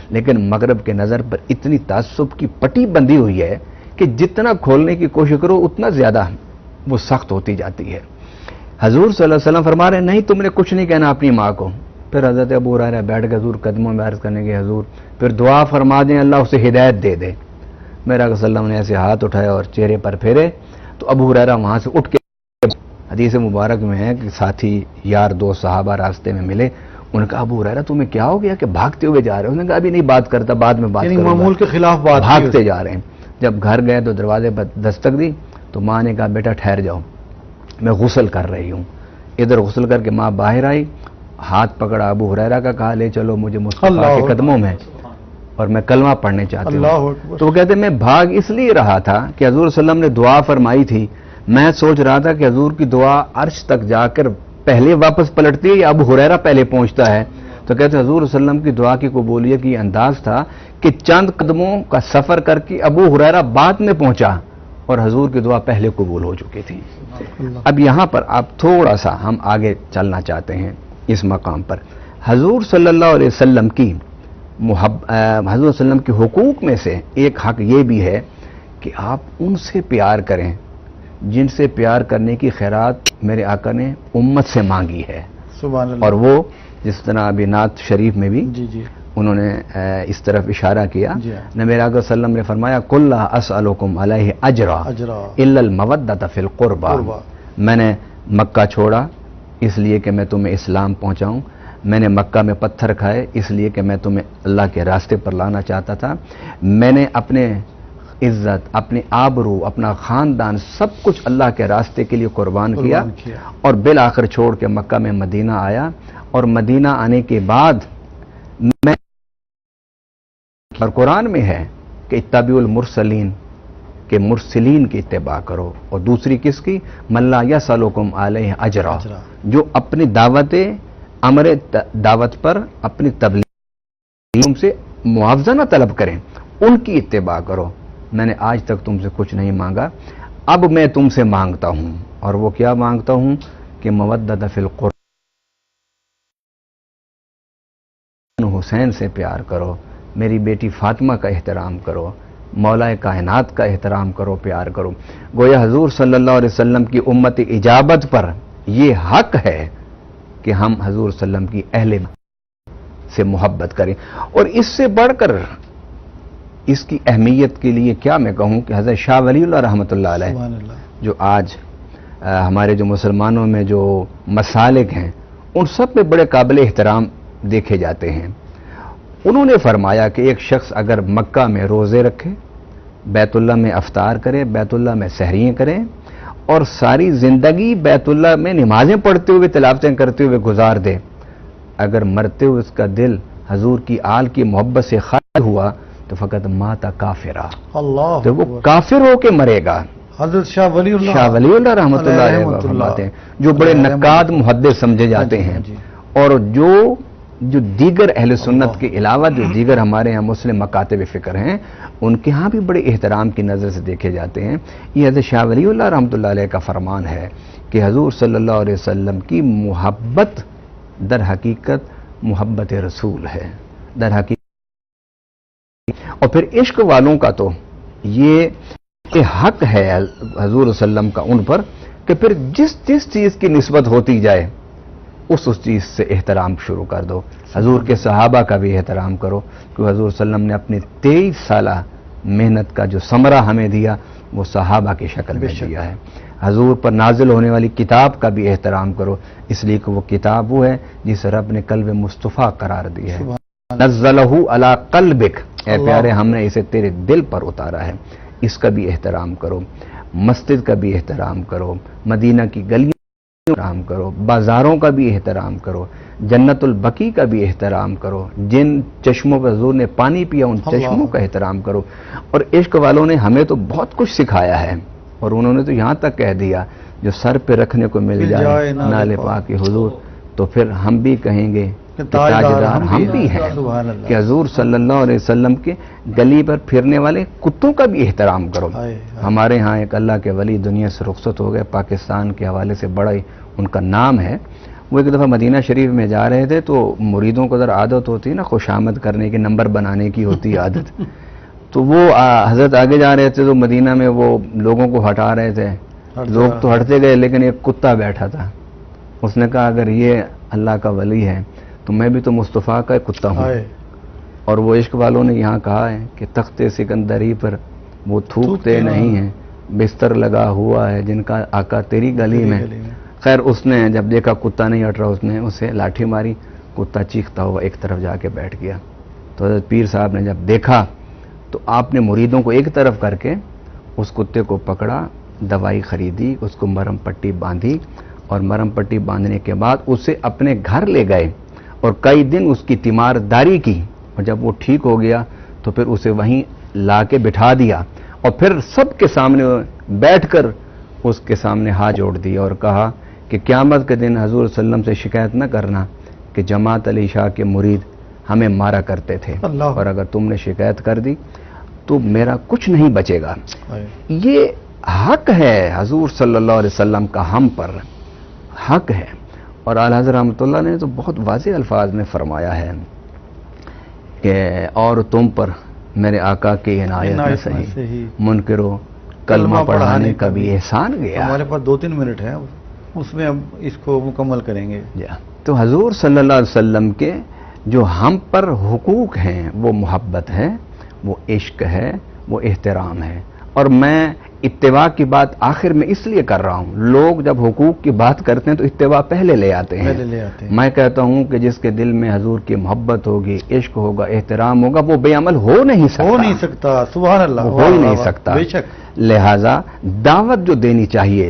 لیکن مغرب کے نظر پر اتنی تعصب کی پٹی بندھی ہوئی ہے کہ جتنا کھولنے کی کوشش کرو اتنا زیادہ وہ سخت ہوتی جاتی ہے۔ حضور صلی اللہ علیہ وسلم فرما رہے ہیں نہیں تم نے کچھ نہیں کہنا اپنی ماں کو۔ پھر حضرت ابو ہریرہ بیٹھ کے حضور قدموں میں عرض کرنے کے حضور پھر دعا فرما دیں اللہ اسے ہدایت دے دے۔ میرا صلی اللہ علیہ وسلم نے ایسے ہاتھ اٹھایا اور چہرے پر پھیرے تو ابو ہریرہ وہاں سے اٹھ کے، حدیث مبارک میں ہے کہ ساتھی یار دو صحابہ راستے میں ملے، انہوں نے کہا ابو ہریرہ تمہیں کیا ہو گیا کہ بھاگتے ہوئے جا رہے ہو؟ انہوں نے کہا ابھی نہیں بات کرتا، بعد میں بات کروں گا، معمول کے خلاف بات بھاگتے جا رہے ہیں۔ جب گھر گئے تو دروازے پر دستک دی تو ماں نے کہا بیٹا ٹھہر جاؤ میں غسل کر رہی ہوں۔ ادھر غسل کر کے ماں باہر آئی، ہاتھ پکڑا ابو ہریرہ کا، کہا لے چلو مجھے مصطفیٰ کے قدموں میں اور میں کلمہ پڑھنے چاہتی ہوں۔ تو وہ کہتے میں بھاگ اس لیے رہا تھا کہ حضور صلی اللہ علیہ وسلم نے دعا فرمائی تھی، میں سوچ رہا تھا کہ حضور کی دعا عرش تک جا کر پہلے واپس پلٹتی ہے یا ابو ہریرہ پہلے پہنچتا ہے؟ تو کہتے حضور صلی اللہ علیہ وسلم کی دعا کی قبولیت کی انداز تھا کہ چند قدموں کا سفر کر کے ابو ہریرہ بعد میں پہنچا اور حضور کی دعا پہلے قبول ہو چکی تھی۔ اب یہاں پر آپ تھوڑا سا ہم آگے چلنا چاہتے ہیں اس مقام پر۔ حضور صلی اللہ علیہ وسلم کی حضور صلی اللہ علیہ وسلم کے حقوق میں سے ایک حق یہ بھی ہے کہ آپ ان سے پیار کریں جن سے پیار کرنے کی خیرات میرے آقا نے امت سے مانگی ہے۔ سبحان اللہ۔ اور وہ جس طرح ابھی نعت شریف میں بھی انہوں نے اس طرف اشارہ کیا، نبی آقا صلی اللہ علیہ وسلم نے فرمایا قُلْ لَا أَسْأَلُكُمْ عَلَيْهِ أَجْرًا إِلَّا الْمَوَدَّةَ فِي الْقُرْبَى۔ میں نے مکہ چھوڑا اس لیے کہ میں تمہیں اسلام پہنچاؤں، میں نے مکہ میں پتھر کھائے اس لیے کہ میں تمہیں اللہ کے راستے پر لانا چاہتا تھا، میں نے اپنے عزت، اپنی آبرو، اپنا خاندان سب کچھ اللہ کے راستے کے لیے قربان کیا اور بالآخر چھوڑ کے مکہ میں مدینہ آیا، اور مدینہ آنے کے بعد میں اور قرآن میں ہے کہ اتبعوا المرسلین کہ مرسلین کی اتباع کرو، اور دوسری کس کی؟ من لا یسألکم علیہ اجرا، جو اپنی امر دعوت پر اپنی تبلیغ سے معاوضہ نہ طلب کریں، ان کی اتباع کرو۔ میں نے آج تک تم سے کچھ نہیں مانگا، اب میں تم سے مانگتا ہوں، اور وہ کیا مانگتا ہوں کہ مودۃ فی القربى، حسین سے پیار کرو، میری بیٹی فاطمہ کا احترام کرو، مولا کائنات کا احترام کرو، پیار کرو۔ گویا حضور صلی اللہ علیہ وسلم کی امت اجابت پر یہ حق ہے کہ ہم حضور صلی اللہ علیہ وسلم کی اہل سے محبت کریں، اور اس سے بڑھ کر اس کی اہمیت کے لیے کیا میں کہوں کہ حضرت شاہ ولی اللہ رحمۃ اللہ علیہ جو آج ہمارے جو مسلمانوں میں جو مسالک ہیں ان سب میں بڑے قابل احترام دیکھے جاتے ہیں۔ انہوں نے فرمایا کہ ایک شخص اگر مکہ میں روزے رکھے، بیت اللہ میں افطار کرے، بیت اللہ میں سحریاں کرے، اور ساری زندگی بیت اللہ میں نمازیں پڑھتے ہوئے تلاوتیں کرتے ہوئے گزار دے، اگر مرتے ہوئے اس کا دل حضور کی آل کی محبت سے خالی ہوا تو فقط مات کافرہ، تو وہ کافر ہو کے مرے گا۔ حضرت شاہ ولی اللہ رحمۃ اللہ علیہ فرماتے ہیں، جو بڑے نقاد محدث سمجھے جاتے ہیں، اور جو دیگر اہل سنت کے علاوہ جو دیگر ہمارے ہاں مسلم مکاتب فکر ہیں ان کے ہاں بھی بڑے احترام کی نظر سے دیکھے جاتے ہیں۔ یہ حضرت شاہ ولی اللہ رحمۃ اللہ علیہ کا فرمان ہے کہ حضور صلی اللہ علیہ وسلم کی محبت در حقیقت محبت رسول ہے، در حقیقت، اور پھر عشق والوں کا تو یہ حق ہے حضور صلی اللہ علیہ وسلم کا ان پر کہ پھر جس چیز کی نسبت ہوتی جائے اس چیز سے احترام شروع کر دو۔ حضور کے صحابہ کا بھی احترام کرو، کہ حضور صلی اللہ علیہ وسلم نے اپنی 23 سالہ محنت کا جو ثمرہ ہمیں دیا وہ صحابہ کی شکل میں دیا ہے۔ حضور پر نازل ہونے والی کتاب کا بھی احترام کرو، اس لیے کہ وہ کتاب وہ ہے جس رب نے قلب مصطفیٰ قرار دی ہے۔ نزلہ علی قلبک، اے پیارے ہم نے اسے تیرے دل پر اتارا ہے، اس کا بھی احترام کرو۔ مسجد کا بھی احترام کرو، مدینہ کی گلیاں احترام کرو، بازاروں کا بھی احترام کرو، جنت البقیع کا بھی احترام کرو، جن چشموں پر حضور نے پانی پیا ان چشموں کا احترام کرو۔ اور عشق والوں نے ہمیں تو بہت کچھ سکھایا ہے، اور انہوں نے تو یہاں تک کہہ دیا جو سر پہ رکھنے کو مل جائے نالے پاک حضور، تو پھر ہم بھی کہیں گے کہ تاجدار ہم بھی ہیں، کہ حضور صلی اللہ علیہ وسلم کے گلی پر پھرنے والے کتوں کا بھی احترام کرو۔ ہمارے ہاں ایک اللہ کے ولی دنیا سے رخصت ہو گئے، پاکستان کے حوالے سے بڑا ہی ان کا نام ہے، وہ ایک دفعہ مدینہ شریف میں جا رہے تھے، تو مریدوں کو ذرا عادت ہوتی ہے نا خوشامد کرنے کی، نمبر بنانے کی ہوتی ہے عادت. تو وہ حضرت آگے جا رہے تھے تو مدینہ میں وہ لوگوں کو ہٹا رہے تھے. لوگ تو ہٹتے گئے لیکن ایک کتا بیٹھا تھا. اس نے کہا اگر یہ اللہ کا ولی ہے تو میں بھی تو مصطفیٰ کا کتا ہوں. اور وہ عشق والوں نے یہاں کہا ہے کہ تخت سکندری پر وہ تھوکتے نہیں ہیں، بستر لگا ہوا ہے جن کا آقا تیری گلی میں. خیر اس نے جب دیکھا کتا نہیں ہٹ رہا، اس نے اسے لاٹھی ماری، کتا چیختا ہوا ایک طرف جا کے بیٹھ گیا. تو حضرت پیر صاحب نے جب دیکھا تو آپ نے مریدوں کو ایک طرف کر کے اس کتے کو پکڑا، دوائی خریدی، اس کو مرم پٹی باندھی، اور مرم پٹی باندھنے کے بعد اسے اپنے گھر لے گئے اور کئی دن اس کی تیمارداری کی. اور جب وہ ٹھیک ہو گیا تو پھر اسے وہیں لا کے بٹھا دیا اور پھر سب کے سامنے بیٹھ کر اس کے سامنے ہاتھ جوڑ دیا اور کہا کہ قیامت کے دن حضور صلی اللہ علیہ وسلم سے شکایت نہ کرنا کہ جماعت علی شاہ کے مرید ہمیں مارا کرتے تھے، اور اگر تم نے شکایت کر دی تو میرا کچھ نہیں بچے گا. یہ حق ہے حضور صلی اللہ علیہ وسلم کا ہم پر حق ہے. اور اعلی حضرت رحمۃ اللہ نے تو بہت واضح الفاظ میں فرمایا ہے کہ اور تم پر میرے آقا کی عنایت نہ سہی، منکرو کلمہ پڑھانے کا بھی احسان گیا. ہمارے پاس 2-3 منٹ ہیں، اس میں ہم اس کو مکمل کریں گے. تو حضور صلی اللہ علیہ وسلم کے جو ہم پر حقوق ہیں وہ محبت ہے، وہ عشق ہے، وہ احترام ہے. اور میں اتباع کی بات آخر میں اس لیے کر رہا ہوں، لوگ جب حقوق کی بات کرتے ہیں تو اتباع پہلے لے آتے ہیں. میں کہتا ہوں کہ جس کے دل میں حضور کی محبت ہوگی، عشق ہوگا، احترام ہوگا، وہ بے عمل ہو نہیں سکتا. سبحان اللہ، ہو ہی نہیں سکتا. لہذا دعوت جو دینی چاہیے